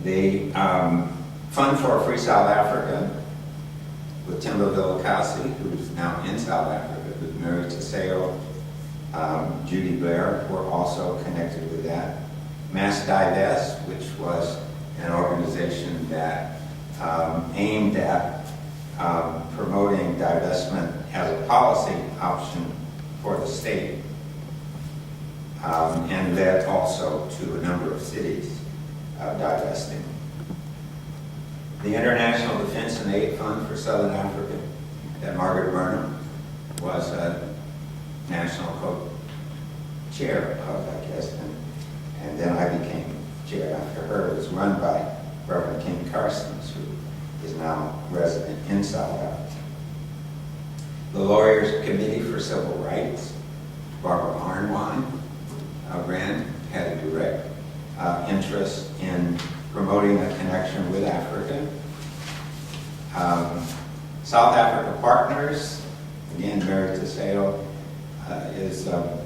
The Fund for a Free South Africa with Timberville Akasi, who's now in South Africa, with Mary Teseo, Judy Blair were also connected with that. Mass Divest, which was an organization that aimed at promoting divestment as a policy option for the state, and led also to a number of cities divesting. The International Defense and Aid Fund for Southern Africa that Margaret Burnham was a national co-chair of, I guess, and then I became chair after her. It was run by Reverend King Carstens, who is now resident in South Africa. The Lawyers Committee for Civil Rights, Barbara Arnwine ran, had a direct interest in promoting a connection with Africa. South Africa Partners, again, Mary Teseo is the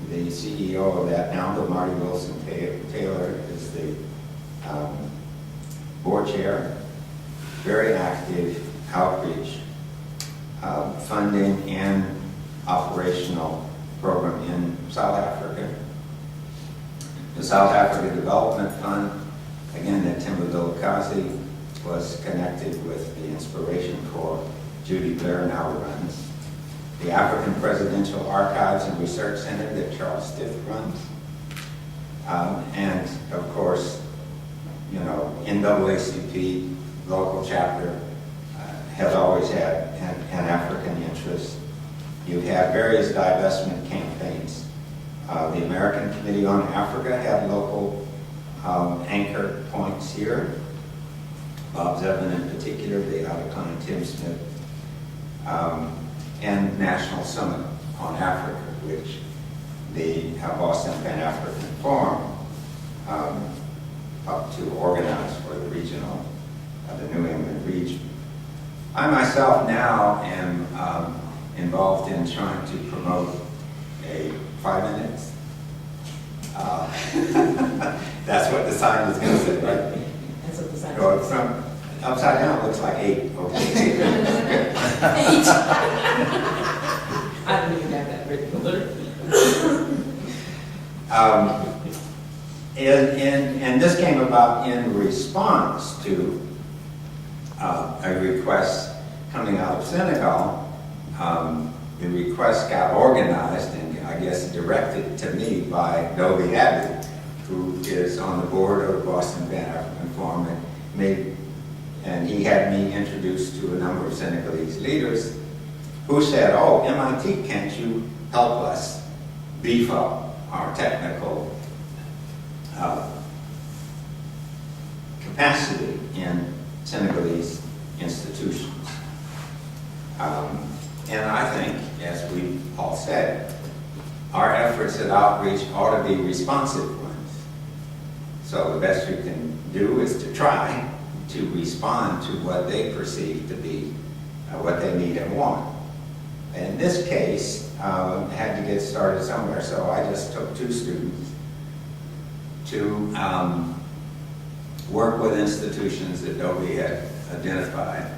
CEO of that now, but Marty Wilson Taylor is the board chair. Very active outreach, funding and operational program in South Africa. The South Africa Development Fund, again, that Timberville Akasi was connected with the Inspiration for Judy Blair now runs. The African Presidential Archives and Research Center that Charles Stith runs. And of course, you know, NAACP local chapter has always had an African interest. You've had various divestment campaigns. The American Committee on Africa had local anchor points here. Bob Zevin in particular, the Alacon Tim Smith, and National Summit on Africa, which the Boston Pan-African Forum up to organize for the regional, the New England region. I myself now am involved in trying to promote a 5 minutes. That's what the sign is going to say, right? That's what the sign Or says. from upside down, it looks like 8. Okay. 8. I don't even have that written. And this came about in response to a request coming out of Senegal. The request got organized and I guess directed to me by Doby Abbey, who is on the board of the Boston Pan-African Forum, and he had me introduced to a number of Senegalese leaders who said, "Oh, MIT, can't you help us beef up our technical capacity in Senegalese institutions?" And I think, as we all said, our efforts at outreach ought to be responsive ones. So the best you can do is to try to respond to what they perceive to be what they need and want. In this case, had to get started somewhere, so I just took 2 students to work with institutions that Doby had identified.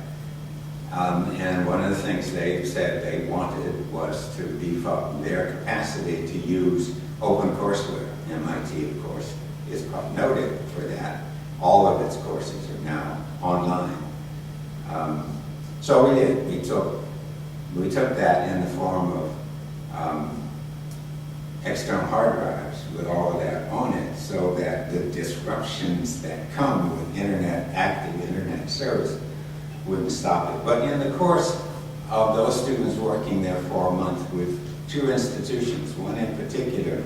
And one of the things they said they wanted was to beef up their capacity to use open courseware. MIT, of course, is quite noted for that. All of its courses are now online. So we did. We took that in the form of external hard drives with all of that on it, so that the disruptions that come with active internet service wouldn't stop it. But in the course of those students working there for a month with 2 institutions, one in particular,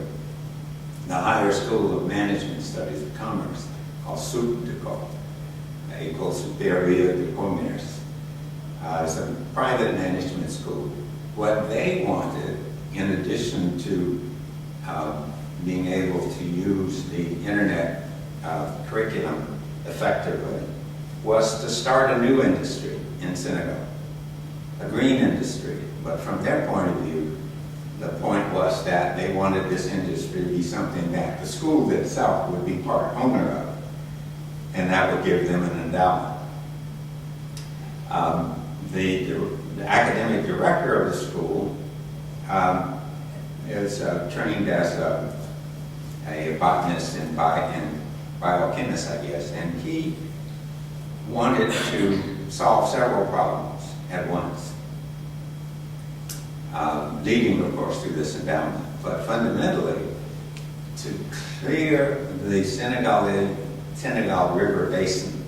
the Higher School of Management Studies of Commerce, called SUPDECO, École Supérieure de Commerce. It's a private management school. What they wanted, in addition to being able to use the internet curriculum effectively, was to start a new industry in Senegal, a green industry. But from their point of view, the point was that they wanted this industry to be something that the school itself would be part owner of. and that would give them an endowment. The academic director of the school is trained as a botanist and biochemist, I guess, and he wanted to solve several problems at once, leading, of course, to this endowment. But fundamentally, to clear the Senegal River basin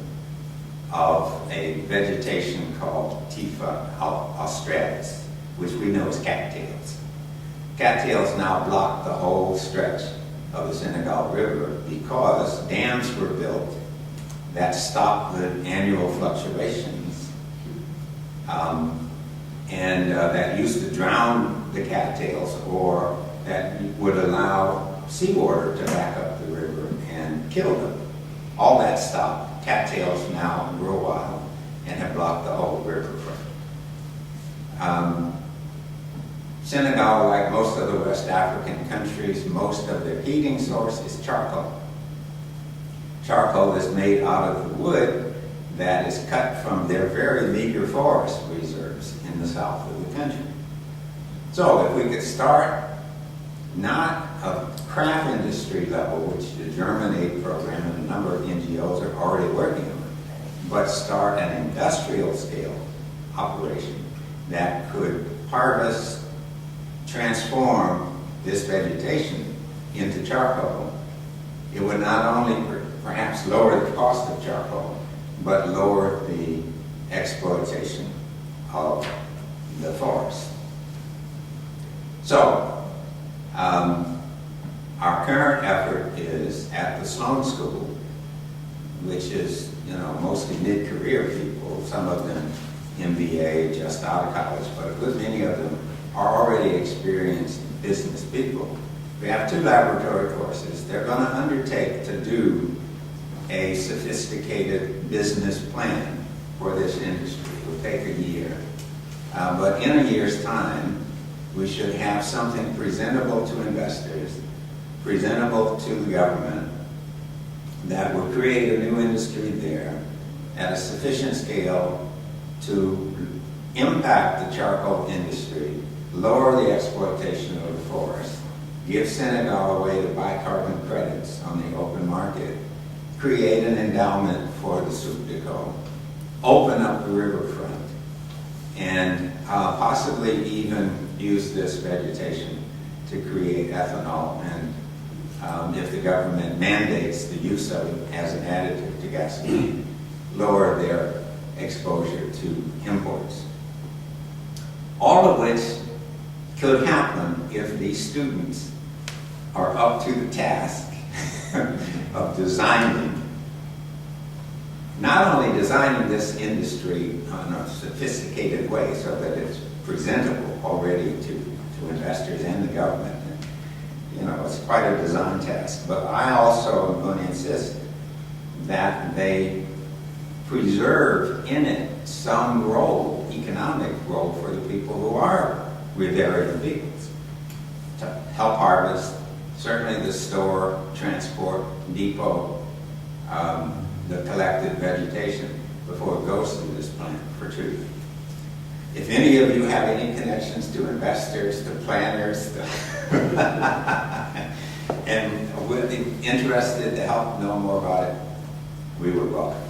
of a vegetation called Tifa australis, which we know as cattails. Cattails now block the whole stretch of the Senegal River because dams were built that stopped the annual fluctuations and that used to drown the cattails, or that would allow seawater to back up the river and kill them. All that stopped. Cattails now grow wild and have blocked the whole riverfront. Senegal, like most of the West African countries, most of their heating source is charcoal. Charcoal is made out of the wood that is cut from their very meager forest reserves in the south of the country. So if we could start not a craft industry level, which the German aid program and a number of NGOs are already working on, but start an industrial scale operation that could harvest, transform this vegetation into charcoal, it would not only perhaps lower the cost of charcoal, but lower the exploitation of the forest. So, our current effort is at the Sloan School, which is, mostly mid-career people, some of them MBA, just out of college, but a good many of them are already experienced business people. We have 2 laboratory courses. They're going to undertake to do a sophisticated business plan for this industry. It will take a year. But in a year's time, we should have something presentable to investors, presentable to the government, that will create a new industry there at a sufficient scale to impact the charcoal industry, lower the exploitation of the forest, give Senegal a way to buy carbon credits on the open market, create an endowment for the soup de co, open up the riverfront, and possibly even use this vegetation to create ethanol, and if the government mandates the use of it as an additive to gasoline, lower their exposure to imports. All of which could happen if these students are up to the task of designing, not only designing this industry in a sophisticated way so that it's presentable already to investors and the government. It's quite a design task, but I also am going to insist that they preserve in it some role, economic role, for the people who are riparian peoples, to help harvest, certainly the store, transport, depot, the collected vegetation before it goes through this plant for treatment. If any of you have any connections to investors, to planners, and would be interested to help know more about it, we would welcome.